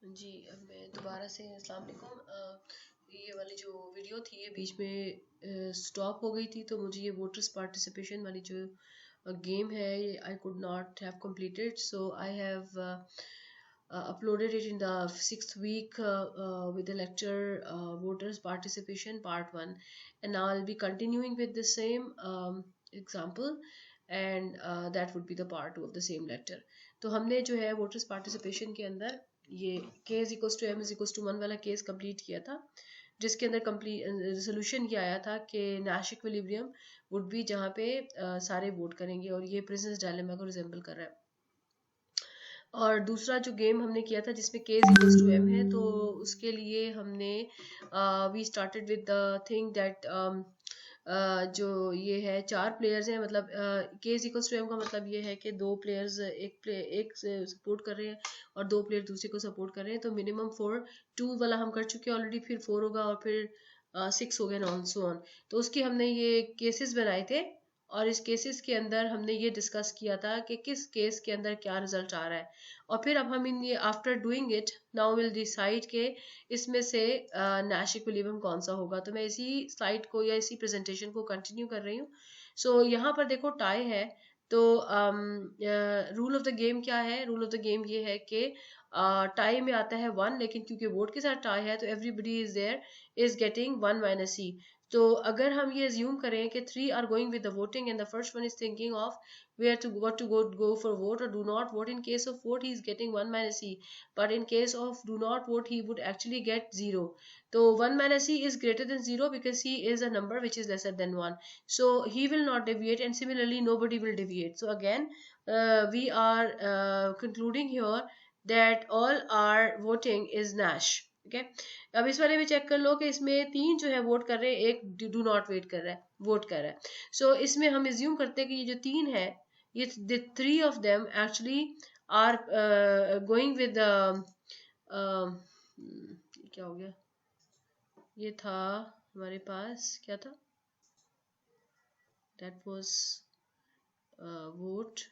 जी, अब मैं दोबारा से अस्सलाम वालेकुम। ये वाली जो वीडियो थी ये बीच में स्टॉप हो गई थी, तो मुझे ये वोटर्स पार्टिसिपेशन वाली जो गेम है ये I could not have completed, so I have uploaded it in the 6th week with the lecture voters participation part 1, and now I'll be continuing with the same example, and that would be the part 2 of the same lecture. तो हमने जो है voters participation के अंदर ये k is equal to M is equal to 1 वाला case complete किया था, जिसके अंदर कंप्लीट सोल्यूशन ये आया था कि नैश इक्विलिब्रियम वुड बी जहाँ पे सारे वोट करेंगे, और ये प्रिंसेस डायलेमा को रिजेंबल कर रहा है। और दूसरा जो गेम हमने किया था जिसमें k is equal to m है, तो उसके लिए हमने we started with the thing that जो ये है 4 प्लेयर्स हैं, मतलब k is equal to m का मतलब ये है कि 2 प्लेयर्स एक सपोर्ट कर रहे हैं और 2 प्लेयर दूसरे को सपोर्ट कर रहे हैं, तो मिनिमम 4, 2 वाला हम कर चुके हैं ऑलरेडी, फिर 4 होगा और फिर 6 हो गया, ऑन सो ऑन। तो उसके हमने ये केसेस बनाए थे, और इस केसेस के अंदर हमने ये डिस्कस किया था कि किस केस के अंदर क्या रिजल्ट आ रहा है, और फिर अब हम इन ये after doing it now will decide के इसमें से नैश इक्विलिब्रियम कौन सा होगा। तो मैं इसी स्लाइड को या इसी प्रेजेंटेशन को कंटिन्यू कर रही हूँ। सो यहाँ पर देखो टाई है, तो रूल ऑफ द गेम क्या है? रूल ऑफ द गेम ये है कि टाई में आता है 1, लेकिन क्योंकि वोट के साथ टाई है तो everybody is there is getting 1 minus C. तो अगर हम ये अज्यूम करें कि 3 are going with the voting and the first one is thinking of where to what to go for vote or do not vote, in case of vote he is getting 1 minus c, but in case of do not vote he would actually get 0. So 1 minus c is greater than 0 because c is a number which is lesser than 1, so he will not deviate, and similarly nobody will deviate. So again we are concluding here that all are voting is Nash. ठीक है, अब इस वाले में check कर लो कि इसमें 3 जो है वोट कर रहे हैं, एक डू नॉट वेट कर रहा है, वोट कर रहा है। सो इसमें हम एज्यूम करते हैं कि ये जो 3 है, ये the 3 of them actually are going with the क्या हो गया, ये था हमारे पास क्या था, that was vote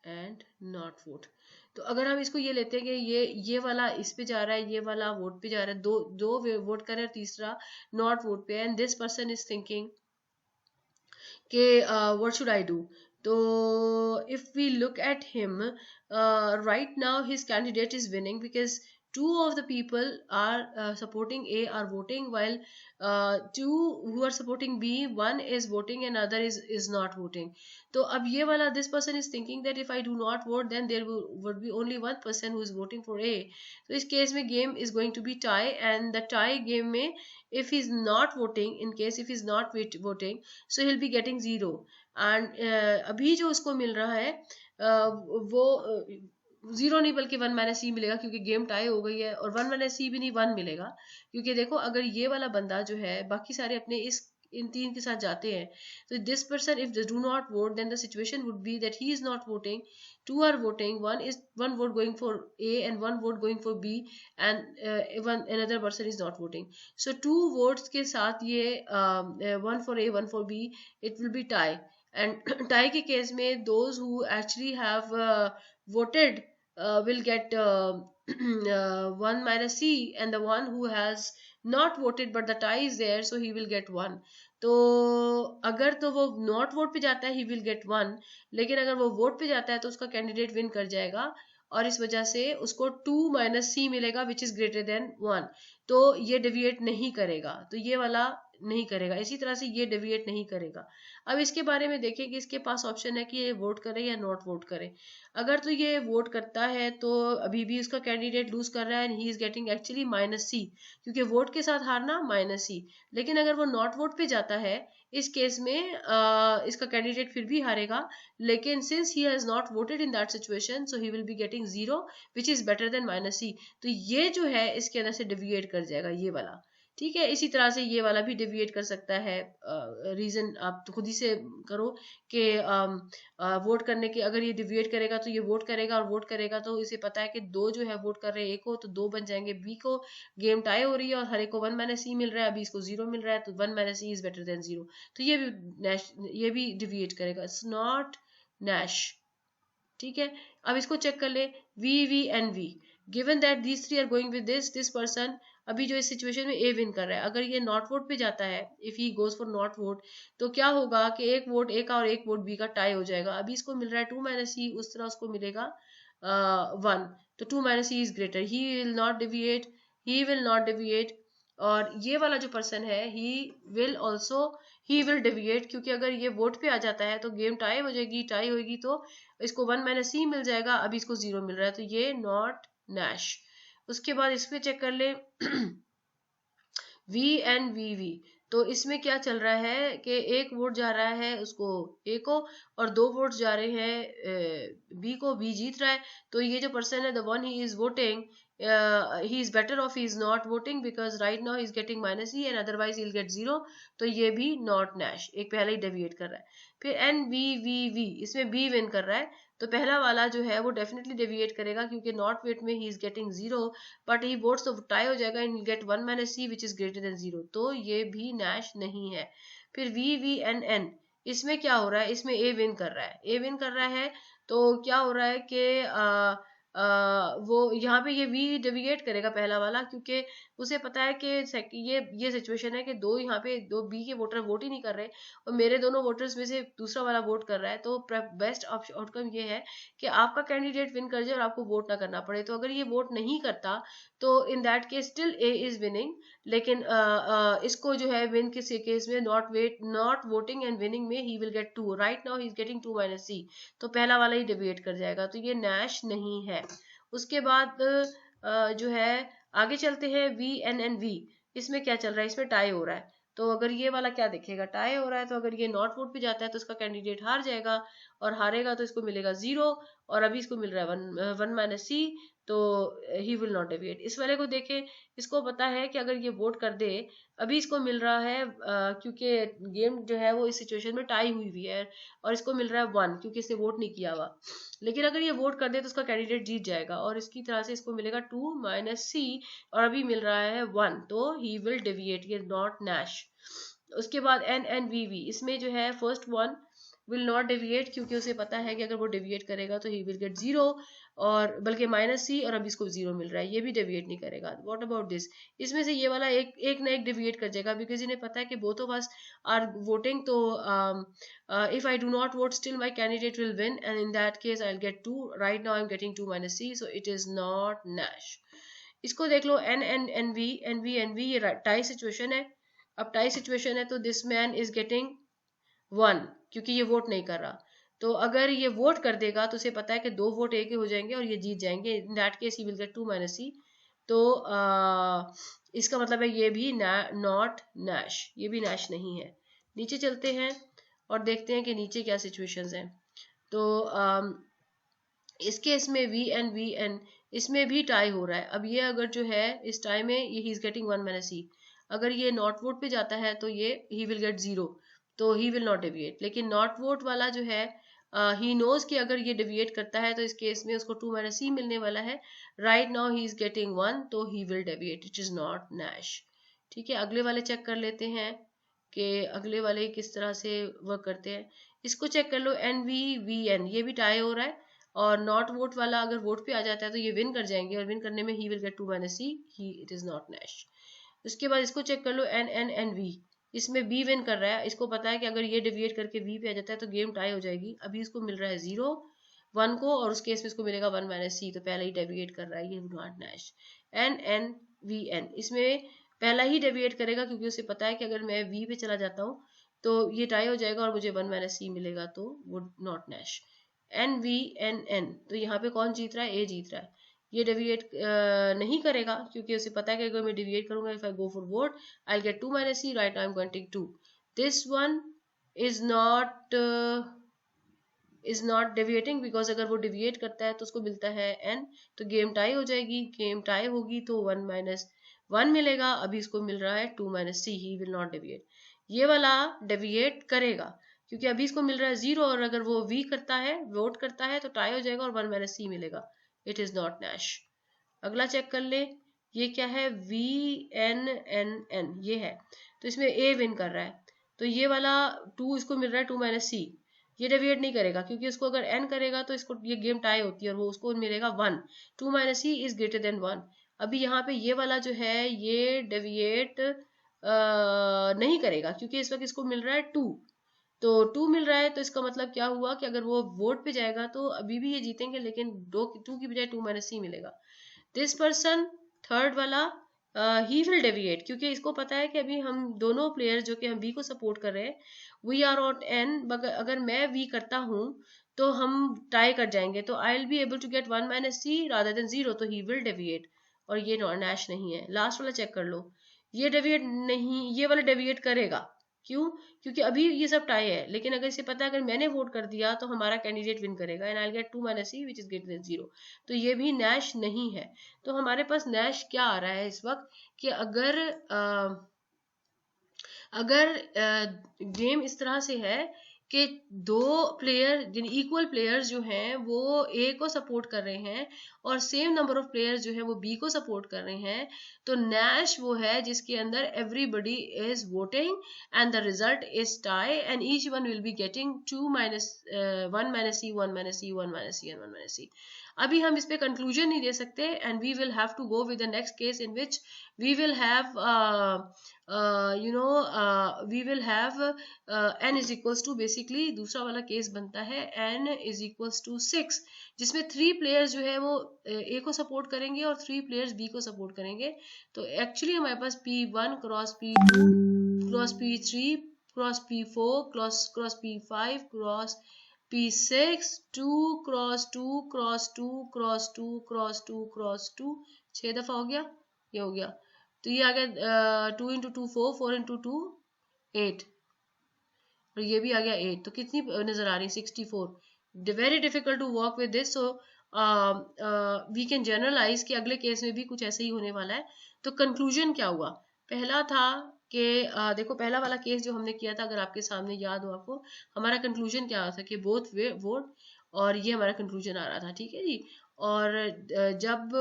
and not vote। तो अगर हम इसको ये लेते हैं कि ये वाला इस पे जा रहा है, ये वाला वोट पे जा रहा है, दो वोट कर रहे हैं, तीसरा नॉट वोट पे है, and this person is thinking कि what should I do? So if we look at him, right now his candidate is winning because 2 of the people are supporting A are voting, while 2 who are supporting B, one is voting and other is not voting. So अब ये वाला this person is thinking that if I do not vote then there would be only one person who is voting for A. So इस case में game is going to be tie, and the tie game में if he is not voting, in case if he is not voting, so he'll be getting 0, and अभी जो उसको मिल रहा है वो 0 नहीं बल्कि 1 माइनस सी मिलेगा, क्योंकि गेम टाई हो गई है, और 1 माइनस सी भी नहीं 1 मिलेगा, क्योंकि देखो अगर ये वाला बंदा जो है बाकी सारे अपने इन 3 के साथ जाते हैं, तो this person if they do not vote then the situation would be that he is not voting, 2 are voting, one vote going for A and 1 vote going for B, and another person is not voting. So 2 votes के साथ ये 1 for A 1 for B, it will be tie, and tie के case में those who actually have voted will get 1 minus C, and the one who has not voted but the tie is there, so he will get 1. तो अगर तो वो not vote पे जाता है ही will get 1, लेकिन अगर वो वोट पे जाता है तो उसका कैंडिडेट विन कर जाएगा, और इस वजह से उसको 2 माइनस सी मिलेगा विच इज ग्रेटर देन 1, तो ये डेविएट नहीं करेगा, तो ये वाला नहीं करेगा, इसी तरह से ये डेविएट नहीं करेगा। अब इसके बारे में देखें कि इसके पास ऑप्शन है कि ये वोट करे या नॉट वोट करे। अगर तो ये वोट करता है तो अभी भी उसका कैंडिडेट लूज कर रहा है, and he is getting actually minus C, क्योंकि वोट के साथ हारना माइनस सी। लेकिन अगर वो नॉट वोट पे जाता है, इस केस में इसका कैंडिडेट फिर भी हारेगा, लेकिन since he has not voted in that situation, so he will be getting 0 which is better than minus C. तो ये जो है इसके अंदर से डिविएट कर जाएगा ये वाला, ठीक है। इसी तरह से ये वाला भी डेविएट कर सकता है। रीजन आप तो खुद ही से करो कि वोट करने के, अगर ये डिविएट करेगा तो ये वोट करेगा, और वोट करेगा तो इसे पता है कि 2 जो है वोट कर रहे हैं A को, तो 2 बन जाएंगे B को, गेम टाई हो रही है और हर एक को 1 माइनस सी मिल रहा है, अभी इसको 0 मिल रहा है, तो 1 minus C is better than 0, तो ये भी डिविएट करेगा, इट्स नॉट नैश। ठीक है, अब इसको चेक कर ले, V and V, given that these three are going with this person, अभी जो इस सिचुएशन में ए विन कर रहा है, अगर ये नॉट वोट पे जाता है, if he goes for not vote, तो क्या होगा कि एक वोट ए का और एक वोट बी का टाई हो जाएगा। अभी इसको मिल रहा है 2 माइनस सी, उस तरह उसको मिलेगा 1, तो 2 minus C is greater, he will not deviate, he will not deviate, और ये वाला जो पर्सन है ही विल डेविएट, क्योंकि अगर ये वोट पे आ जाता है तो गेम टाई हो जाएगी, टाई होगी तो इसको 1 माइनस सी मिल जाएगा, अभी इसको 0 मिल रहा है, तो ये नॉट नैश। उसके बाद इसमें चेक कर ले V एंड VV, तो इसमें क्या चल रहा है कि एक वोट जा रहा है उसको A को और 2 वोट जा रहे हैं B को, B जीत रहा है, तो ये जो पर्सन है, the one he is voting, he is better off, he is not voting because right now he is getting minus e and otherwise he'll get 0, तो ये भी not nash, एक पहले ही डेविएट कर रहा है। फिर NVVV, इसमें B विन कर रहा है, तो पहला वाला जो है वो डेफिनेटली डेविएट करेगा, क्योंकि नॉट वेट में he is getting 0, but he votes तो टाई हो जाएगा and get 1 minus C which is greater than 0, तो ये भी नैश नहीं है। फिर VVNN, इसमें क्या हो रहा है, इसमें ए विन कर रहा है, ए विन कर रहा है, तो क्या हो रहा है कि वो यहाँ पे ये वी डेविएट करेगा पहला वाला, क्योंकि उसे पता है कि ये सिचुएशन है कि यहाँ पे दो बी के वोटर वोट ही नहीं कर रहे और मेरे दोनों वोटर्स में से दूसरा वाला वोट कर रहा है, तो बेस्ट आउटकम ये है कि आपका कैंडिडेट विन कर जाए और आपको वोट ना करना पड़े। तो अगर ये वोट नहीं करता तो इन that case still a is winning, लेकिन इसको जो है विन किस केस में नॉट वोटिंग एंड विनिंग में he will get 2, right now he is getting 2 minus C, तो पहला वाला ही डिबेट कर जाएगा, तो ये नैश नहीं है। उसके बाद जो है आगे चलते हैं VNNV, इसमें क्या चल रहा है, इसमें टाई हो रहा है, तो अगर ये वाला क्या देखेगा, टाई हो रहा है, तो अगर ये नॉट वोट पे जाता है तो इसका कैंडिडेट हार जाएगा और हारेगा तो इसको मिलेगा 0, और अभी इसको मिल रहा है 1 माइनस सी, तो ही विल नॉट डेविएट। इस वाले को देखें, इसको पता है कि अगर ये वोट कर दे, अभी इसको मिल रहा है क्योंकि गेम जो है वो इस सिचुएशन में टाई हुई हुई है और इसको मिल रहा है 1 क्योंकि इसने वोट नहीं किया हुआ, लेकिन अगर ये वोट कर दे तो उसका कैंडिडेट जीत जाएगा और इसकी तरह से इसको मिलेगा 2 माइनस सी और अभी मिल रहा है 1, तो ही विल डेविएट, ये नॉट नैश। उसके बाद NNVV, इसमें जो है first one will not deviate, क्योंकि उसे पता है कि अगर वो डेविएट करेगा तो ही विल गेट 0 और बल्कि माइनस सी, और अभी इसको 0 मिल रहा है, ये भी डेविएट नहीं करेगा। व्हाट अबाउट दिस, इसमें से ये वाला एक ना एक डेविएट कर जाएगा, बिकॉज इन्हें पता है कि both of us are voting, तो if I do not vote still my candidate will win and in that case I will get 2, right now I am getting 2 minus C, so it is not Nash. इसको देख लो NNNV, ये tie situation है। अब tie situation है तो this man is getting 1 क्योंकि ये वोट नहीं कर रहा, तो अगर ये वोट कर देगा तो उसे पता है कि 2 वोट एक ही हो जाएंगे और ये जीत जाएंगे, in that case he will get 2 minus C, तो इसका मतलब है ये भी नॉट नैश, ये भी नैश नहीं है। नीचे चलते हैं और देखते हैं कि नीचे क्या सिचुएशंस हैं। तो इस केस में VN इसमें भी टाई हो रहा है। अब ये अगर जो है इस टाई में ये ही इज गेटिंग 1 माइनस सी, अगर ये नॉट वोट पे जाता है तो ये ही विल गेट 0, तो ही विल नॉट डेविएट, लेकिन नॉट वोट वाला जो है ही नोज कि अगर ये डेविएट करता है तो इस केस में उसको 2 माइनस सी मिलने वाला है, right now he is getting 1, तो he will deviate, it is not Nash. ठीक है, अगले वाले चेक कर लेते हैं कि अगले वाले किस तरह से वर्क करते हैं। इसको चेक कर लो NVVN, ये भी टाई हो रहा है और नॉट वोट वाला अगर वोट पे आ जाता है तो ये विन कर जाएंगे और विन करने में he will get 2 minus C, he it is not Nash. उसके बाद इसको चेक कर लो NNNV, इसमें बी विन कर रहा है, इसको पता है कि अगर ये डेविएट करके वी पे आ जाता है तो गेम टाई हो जाएगी। अभी इसको मिल रहा है 0 1 को और उस केस में इसको मिलेगा 1 माइनस सी, तो पहले ही डेविएट कर रहा है, ये नॉट नैश। NNVN, इसमें पहला ही डेविएट करेगा क्योंकि उसे पता है कि अगर मैं वी पे चला जाता हूँ तो ये टाई हो जाएगा और मुझे 1 माइनस सी मिलेगा, तो वो नॉट नैश। NVNN, तो यहाँ पे कौन जीत रहा है, ए जीत रहा है, ये डेविएट नहीं करेगा क्योंकि उसे पता है कि अगर मैं डेविएट करूंगा, if I go for vote I will get 2 minus C, right I am getting 2, this one is not deviating because अगर वो डेविएट करता है तो उसको मिलता है n, तो गेम टाई हो जाएगी, गेम टाई होगी तो 1 माइनस 1 मिलेगा, अभी इसको मिल रहा है 2 minus C, he will not deviate. ये वाला डेविएट करेगा क्योंकि अभी इसको मिल रहा है 0 और अगर वो वी करता है, वोट करता है, तो टाई हो जाएगा और 1 माइनस सी मिलेगा, इट इज नॉट नैश। अगला चेक कर ले, ये क्या है, VNNN, ये है, तो इसमें ए विन कर रहा है, तो ये वाला 2 इसको मिल रहा है 2 माइनस सी, ये डेविएट नहीं करेगा, क्योंकि उसको अगर n करेगा तो इसको ये गेम टाई होती है और वो उसको मिलेगा 1, 2 minus c is greater than 1। अभी यहाँ पे ये वाला जो है ये डेविएट नहीं करेगा, क्योंकि इस वक्त इसको मिल रहा है 2, तो 2 मिल रहा है, तो इसका मतलब क्या हुआ कि अगर वो वोट पे जाएगा तो अभी भी ये जीतेंगे, लेकिन 2 की बजाय 2 माइनस सी मिलेगा। दिस पर्सन थर्ड वाला ही विल डेविएट, क्योंकि इसको पता है कि अभी हम दोनों प्लेयर जो कि हम बी को सपोर्ट कर रहे हैं, वी आर ऑन एन, अगर मैं वी करता हूँ तो हम टाई कर जाएंगे, तो I will be able to get 1 minus C rather than 0, तो ही विल डेविएट, और ये नैश नहीं है। लास्ट वाला चेक कर लो, ये डेविएट नहीं, ये वाला डेविएट करेगा, क्यों? क्योंकि अभी ये सब टाई है, लेकिन अगर इसे पता है अगर मैंने वोट कर दिया तो हमारा कैंडिडेट विन करेगा, and I will get 2 minus C which is greater than 0, तो ये भी नैश नहीं है। तो हमारे पास नैश क्या आ रहा है इस वक्त कि अगर गेम इस तरह से है कि दो प्लेयर यानी इक्वल प्लेयर्स जो हैं वो ए को सपोर्ट कर रहे हैं और सेम नंबर ऑफ प्लेयर्स जो है वो बी को सपोर्ट कर रहे हैं, तो नैश वो है जिसके अंदर everybody is voting and the result is tie and each one will be getting 1 minus C 1 minus C 1 minus C and 1 minus C. अभी हम इस पे कंक्लूजन नहीं दे सकते, and we will have to go with the next case in which we will have we will have n is equals to, basically दूसरा वाला case बनता है n इज इक्वल्स टू 6, जिसमें 3 प्लेयर्स जो है वो a को सपोर्ट करेंगे और 3 प्लेयर्स b को सपोर्ट करेंगे। तो एक्चुअली हमारे पास p1 cross p2 cross p3 cross p4 cross p5 cross p6 2 cross 2 cross 2 cross 2 cross 2 cross 2, 6 दफा हो गया, ये हो गया, तो ये आ गया 2 इंटू 2 4, 4 इंटू 2 8, और ये भी आ गया 8, तो कितनी नजर आ रही है 64। Very difficult to work with this, so we can generalize कि अगले केस में भी कुछ ऐसे ही होने वाला है। तो कंक्लूजन क्या हुआ, पहला था कि देखो पहला वाला केस जो हमने किया था, अगर आपके सामने याद हो आपको, हमारा कंक्लूजन क्या था कि बोथ वे वोट, और ये हमारा कंक्लूजन आ रहा था, ठीक है जी। और जब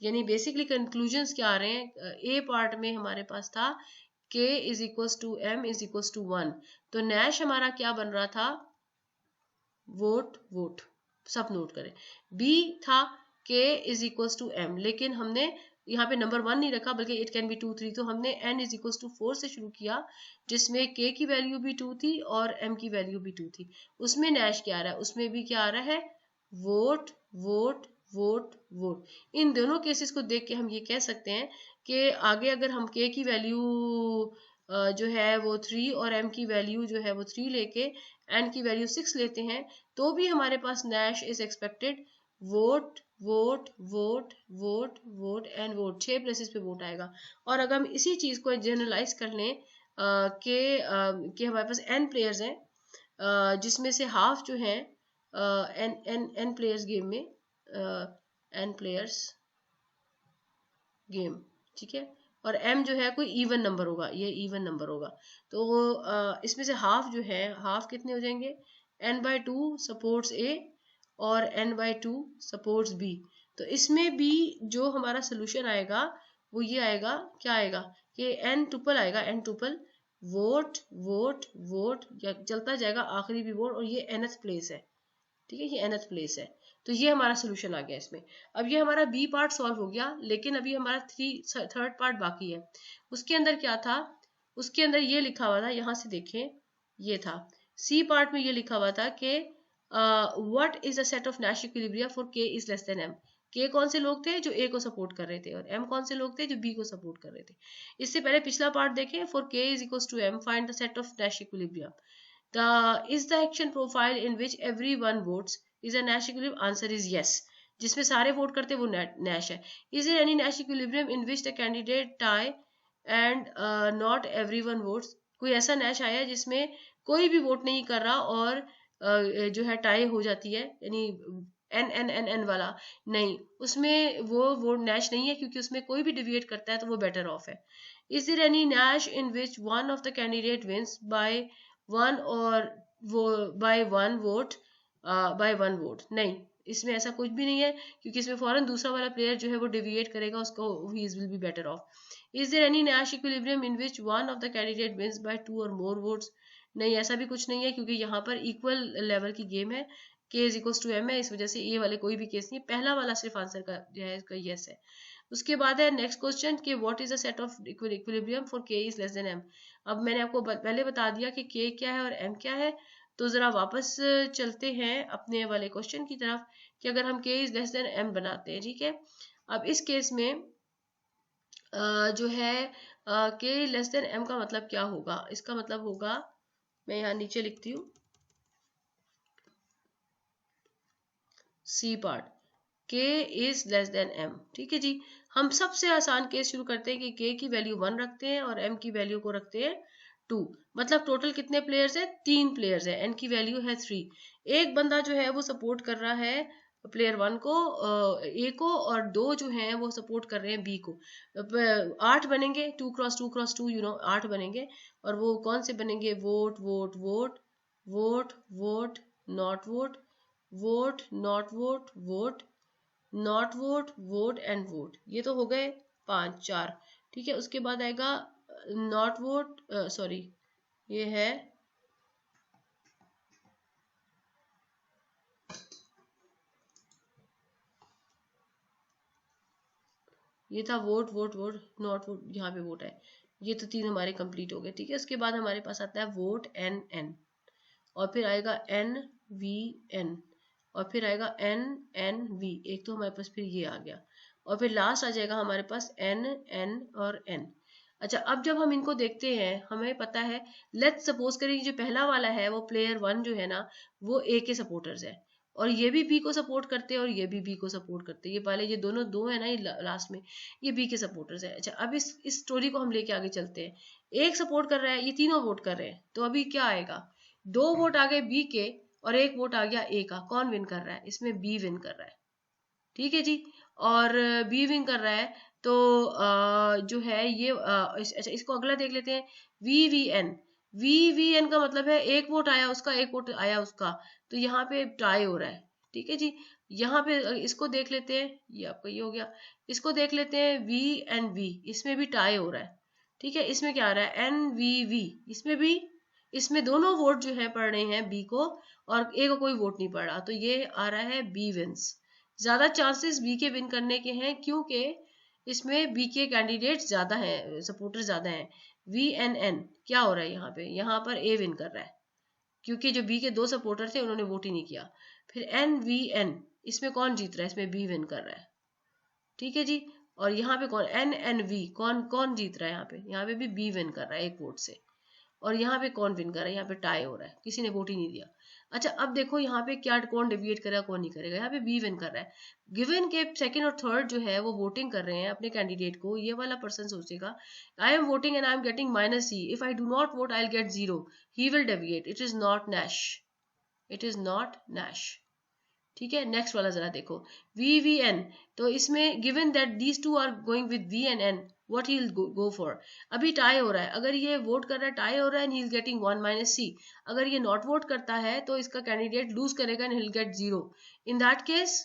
यानी बेसिकली कंक्लूजन्स क्या आ रहे हैं, ए पार्ट में हमारे पास था k is equals to m is equals to 1, तो नैश हमारा क्या बन रहा था, वोट वोट, सब नोट करें। b था k is equals to m, लेकिन हमने यहाँ पे नंबर 1 नहीं रखा, बल्कि इट कैन बी 2 3, तो हमने n इज इक्वल्स टू 4 से शुरू किया, जिसमें k की वैल्यू भी 2 थी और m की वैल्यू भी 2 थी। उसमें नैश क्या आ रहा है, उसमें भी क्या आ रहा है, वोट वोट वोट वोट। इन दोनों केसेस को देख के हम ये कह सकते हैं कि आगे अगर हम k की वैल्यू जो है वो 3 और m की वैल्यू जो है वो 3 लेके n की वैल्यू 6 लेते हैं, तो भी हमारे पास Nash is expected, vote vote vote vote vote and vote, 6 places पे वोट आएगा। और अगर हम इसी चीज को जनरलाइज कर लें कि हमारे पास n प्लेयर्स हैं, जिसमें से हाफ जो है n प्लेयर्स गेम में, n प्लेयर्स गेम, ठीक है, और m जो है कोई इवन नंबर होगा, ये इवन नंबर होगा, तो इसमें से हाफ जो है, हाफ कितने हो जाएंगे, n/2 सपोर्ट्स a और n/2 सपोर्ट्स b। तो इसमें भी जो हमारा सोल्यूशन आएगा वो ये आएगा, क्या आएगा कि n टुपल आएगा, n tuple vote vote vote चलता जाएगा, आखिरी भी वोट, और ये nth प्लेस है, ठीक है, ये nth प्लेस है। तो ये हमारा सोल्यूशन आ गया इसमें। अब ये हमारा बी पार्ट सॉल्व हो गया, लेकिन अभी हमारा थर्ड पार्ट बाकी है। उसके अंदर क्या था, उसके अंदर ये लिखा हुआ था, यहाँ से देखें, ये था सी पार्ट में, ये लिखा हुआ था कि what is the set of Nash equilibria for K is less then M. के कौन से लोग थे जो ए को सपोर्ट कर रहे थे, और एम कौन से लोग थे जो बी को सपोर्ट कर रहे थे। इससे पहले पिछला पार्ट देखें, for K is equals to M find the set of Nash equilibria. Is the action profile in which everyone votes is a Nash equilibrium? Answer is yes. जिसमें सारे वोट करते वो Nash है। Is there any Nash equilibrium in which the candidate tie and not everyone votes? कोई ऐसा Nash आया जिसमें कोई भी वोट नहीं कर रहा और जो है टाई हो जाती है, यानी n वाला नहीं, उसमें वो Nash नहीं है, क्योंकि उसमें कोई भी डिविएट करता है तो वो बेटर ऑफ है। Is there any Nash in which one of the candidate wins by one और वो बाय वन वोट, नहीं, इसमें ऐसा कुछ भी नहीं है, क्योंकि इसमें फौरन दूसरा वाला प्लेयर जो है वो डिविएट करेगा, उसको he will be better off. Is there any Nash equilibrium in which one of the candidate wins by 2 और मोर वोट्स? नहीं, ऐसा भी कुछ नहीं है, क्योंकि यहाँ पर इक्वल लेवल की गेम है, k is equal to m है, इस वजह से ये वाले कोई भी केस नहीं है, पहला वाला सिर्फ आंसर का जो है इसका यस है। उसके बाद है नेक्स्ट क्वेश्चन कि what is a set of equilibrium for k is less than m। अब मैंने आपको पहले बता दिया कि k क्या है और m क्या है, तो जरा वापस चलते हैं अपने वाले क्वेश्चन की तरफ कि अगर हम k is less than m बनाते हैं, ठीक है। अब इस केस में जो है k लेस देन m का मतलब क्या होगा, इसका मतलब होगा, मैं यहाँ नीचे लिखती हूँ C part, k is less than m, ठीक है जी। हम सबसे आसान केस शुरू करते हैं कि k की वैल्यू 1 रखते हैं और m की वैल्यू को रखते हैं 2। मतलब टोटल कितने प्लेयर्स है, 3 प्लेयर्स है, n की वैल्यू है 3। एक बंदा जो है वो सपोर्ट कर रहा है प्लेयर 1 को, a को, और 2 जो हैं वो सपोर्ट कर रहे हैं b को। 8 बनेंगे, 2 क्रॉस 2 क्रॉस 2 8 बनेंगे। और वो कौन से बनेंगे, vote vote vote vote vote not vote vote not vote vote not vote vote and vote. ये तो हो गए 4, ठीक है। उसके बाद आएगा नॉट वोट, सॉरी ये है ये था vote vote vote not vote, यहाँ पे वोट है। ये तो 3 हमारे कंप्लीट हो गए, ठीक है। उसके बाद हमारे पास आता है वोट एन एन, और फिर आएगा एन वी एन, और फिर आएगा एन एन वी, एक तो हमारे पास फिर ये आ गया, और फिर लास्ट आ जाएगा हमारे पास एन एन और एन। अच्छा, अब जब हम इनको देखते हैं हमें पता है, लेट्स सपोज करें जो पहला वाला है वो प्लेयर 1 जो है ना वो ए के सपोर्टर्स है, और ये भी बी को सपोर्ट करते हैं और ये भी बी को सपोर्ट करते हैं। ये पहले ये दोनों दो है ना, ये लास्ट में ये बी के सपोर्टर्स है। अच्छा, अब इस स्टोरी को हम लेके आगे चलते हैं। एक सपोर्ट कर रहा है, ये तीनों वोट कर रहे हैं, तो अभी क्या आएगा, 2 वोट आ गए बी के और 1 वोट आ गया ए का। कौन विन कर रहा है, इसमें बी विन कर रहा है, ठीक है जी। और बी विन कर रहा है, तो जो है ये अच्छा इसको अगला देख लेते हैं, V V N. V V N का मतलब है 1 वोट आया उसका, 1 वोट आया उसका, तो यहाँ पे टाई हो रहा है, ठीक है जी। यहाँ पे इसको देख लेते हैं, ये आपका ये हो गया। इसको देख लेते हैं वी एंड वी, इसमें भी टाई हो रहा है, ठीक है। इसमें क्या आ रहा है, एन वी वी, इसमें भी, इसमें दोनों वोट जो है पड़ रहे हैं बी को, और ए को कोई वोट नहीं पड़ रहा, तो ये आ रहा है बी विंस। ज्यादा चांसेस बी के विन करने के हैं, क्योंकि इसमें बी के कैंडिडेट ज्यादा हैं, सपोर्टर ज्यादा हैं। वी एन एन क्या हो रहा है यहाँ पे, यहाँ पर ए विन कर रहा है, क्योंकि जो बी के 2 सपोर्टर थे उन्होंने वोट ही नहीं किया। फिर एन वी एन, इसमें कौन जीत रहा है, इसमें बी विन कर रहा है, ठीक है जी। और यहाँ पे कौन, एन एन वी, कौन कौन जीत रहा है, यहाँ पे भी बी विन कर रहा है 1 वोट से। और यहाँ पे कौन विन कर रहा है, यहाँ पे टाई हो रहा है, किसी ने वोट ही नहीं दिया। अच्छा, अब देखो यहाँ पे क्या, कौन डेविएट करेगा कौन नहीं करेगा, यहाँ पे बी विन कर रहा है। गिवन के सेकंड और थर्ड जो है वो वोटिंग कर रहे हैं अपने कैंडिडेट को, ये वाला पर्सन सोचेगा I am voting and I am getting -C, if I do not vote I will get 0, he will deviate, it is not Nash, it is not Nash, ठीक है। नेक्स्ट वाला जरा देखो, वी वी एन, तो इसमें given that these two are going with V and N, what he will go for. अभी tie हो रहा है, अगर ये वोट कर रहा है टाई हो रहा है and he is getting 1 - C। अगर ये नॉट वोट करता है तो इसका कैंडिडेट लूज करेगा and he will get 0। In that case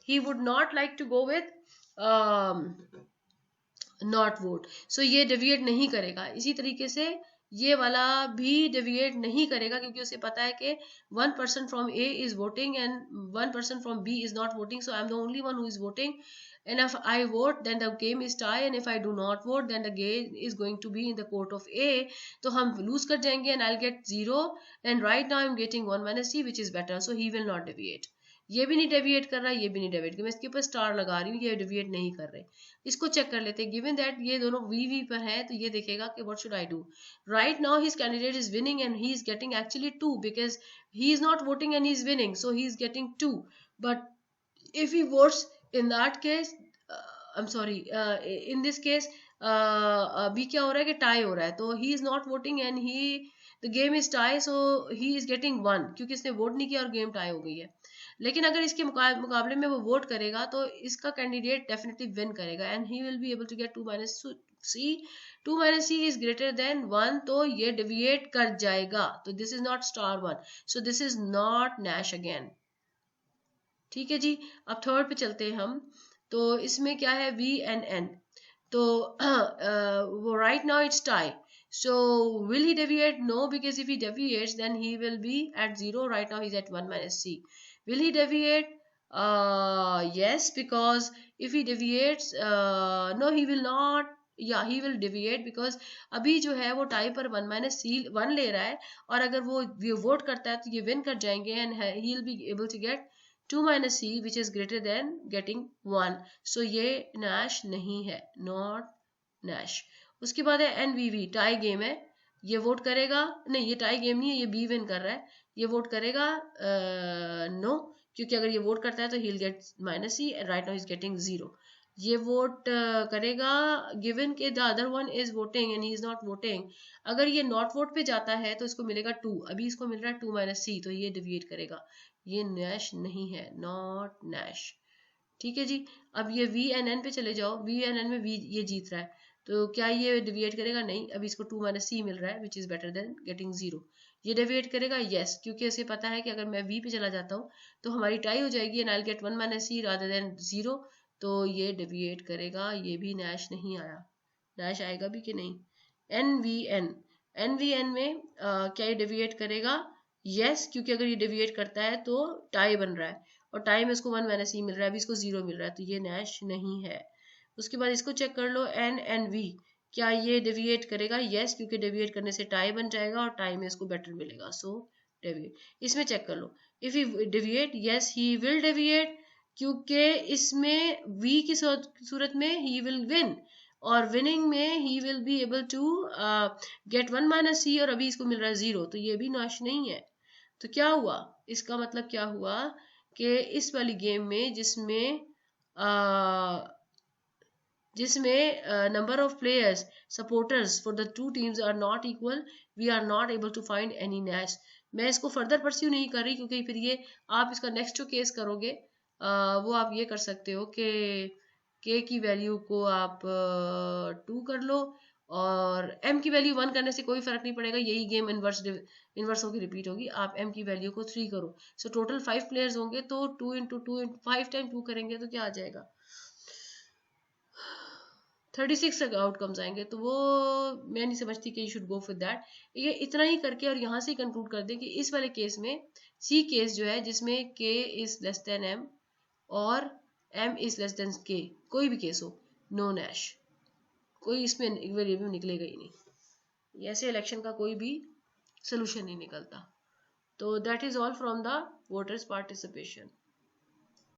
he would not like to go with not vote, so ये डेविएट नहीं करेगा। इसी तरीके से ये वाला भी डेविएट नहीं करेगा, क्योंकि उसे पता है कि 1 person from A is voting and 1 person from B is not voting, so I am the only one who is voting, and if I vote then the game is tie, and if I do not vote then the game is going to be in the court of A, तो हम lose कर जाएंगे and I'll get 0, and right now I'm getting 1 - C which is better, so he will not deviate। ये भी नहीं deviate कर रहा है, ये भी नहीं डेविएट कर, मैं इसके ऊपर स्टार लगा रही हूँ, ये डेविएट नहीं कर रहे। इसको चेक कर लेते हैं, गिवन दैट ये दोनों वी वी पर है, तो ये देखेगा कि what should I do. Right now his candidate is winning and he is getting actually 2, because he is not voting and he is winning, so he is getting 2। But if he votes in that case, I'm sorry, in this case अभी क्या हो रहा है कि tie हो रहा है, तो he is not voting and the game is tie, so he is getting 1, क्योंकि इसने वोट नहीं किया और गेम टाई हो गई है। लेकिन अगर इसके मुकाबले में वो वोट करेगा तो इसका कैंडिडेट डेफिनेटली विन करेगा and he will be able to get 2 - C। 2 - C is greater than 1, तो ये डेविएट कर जाएगा, तो this is not star 1, so this is not Nash again, ठीक है जी। अब थर्ड पे चलते हैं हम, तो इसमें क्या है वी एंड एन, तो वो right now it's tie, So will he deviate? No, because if he deviates, then he will be at 0. Right now he's at 1 minus c. Will he deviate? Yes, because if he deviates, no, he will not. या ही will deviate because अभी जो है वो tie पर 1 minus C 1 ले रहा है, और अगर वो वोट करता है तो ये विन कर जाएंगे and he will be able to get 2 minus C which is greater than getting 1. So ये नैश नहीं है, नॉट नैश. उसके बाद है एनवीवी, टाई गेम है. ये वोट करेगा, नहीं ये टाई गेम नहीं है, ये बी विन कर रहा है. ये वोट करेगा नो, क्योंकि अगर ये वोट करता है तो he will get minus C, right now is getting 0. ये वोट करेगा गिवन के the other one is voting and he is not voting. अगर ये नॉट वोट पे जाता है तो इसको मिलेगा 2. अभी इसको मिल रहा है 2 माइनस सी, तो ये डिविएट करेगा. ये नैश नहीं है, नॉट नैश. ठीक है जी. अब ये वी एन एन पे चले जाओ. वी एन एन में वी ये जीत रहा है, तो क्या ये डिविएट करेगा? नहीं. अभी इसको 2 माइनस सी मिल रहा है विच इज बेटर देन गेटिंग 0. ये डिविएट करेगा? यस, क्योंकि उसे पता है कि अगर मैं वी पे चला जाता हूँ तो हमारी टाई हो जाएगी and I will get 1 minus C rather than 0. तो ये डिविएट करेगा. ये भी नैश नहीं आया. नैश आएगा भी कि नहीं? N V N, N V N में क्या ये डिविएट करेगा? यस, क्योंकि अगर ये डिविएट करता है तो टाई बन रहा है, और टाइम इसको 1 माइनस सी मिल रहा है, अभी इसको 0 मिल रहा है, तो ये नैश नहीं है. उसके बाद इसको चेक कर लो, एन एन वी, क्या ये डिविएट करेगा? यस, क्योंकि डिविएट करने से टाई बन जाएगा और टाई में इसको बेटर मिलेगा. सो डिविएट. इसमें चेक कर लो, if he deviate, yes he will deviate, क्योंकि इसमें वी की सूरत में ही विल विन, और विनिंग में he will be able to get 1 minus C, और अभी इसको मिल रहा है 0, तो ये भी नैश नहीं है. तो क्या हुआ? इसका मतलब क्या हुआ कि इस वाली गेम में जिसमें number of players supporters for the two teams are not equal, we are not able to find any Nash. मैं इसको फर्दर परस्यू नहीं कर रही, क्योंकि फिर ये आप इसका नेक्स्ट जो केस करोगे वो आप ये कर सकते हो कि के की वैल्यू को आप 2 कर लो, और m की वैल्यू 1 करने से कोई फर्क नहीं पड़ेगा, यही गेम इनवर्स होगी, रिपीट होगी. आप m की वैल्यू को 3 करो. सो टोटल 5 प्लेयर्स होंगे, तो 2 इंटू 2 5 टाइम 2 करेंगे तो क्या आ जाएगा? 36 तक आउटकम्स आएंगे. तो वो मैं नहीं समझती कि you should go for that. ये इतना ही करके और यहाँ से ही कंक्लूड कर दें कि इस वाले केस में सी केस जो है जिसमें k is less than m और m is less then k, कोई भी केस हो, नो नैश. कोई इसमें वेरिएबल निकलेगा ही नहीं. ऐसे इलेक्शन का कोई भी सोल्यूशन नहीं निकलता. तो that is all from the voters participation.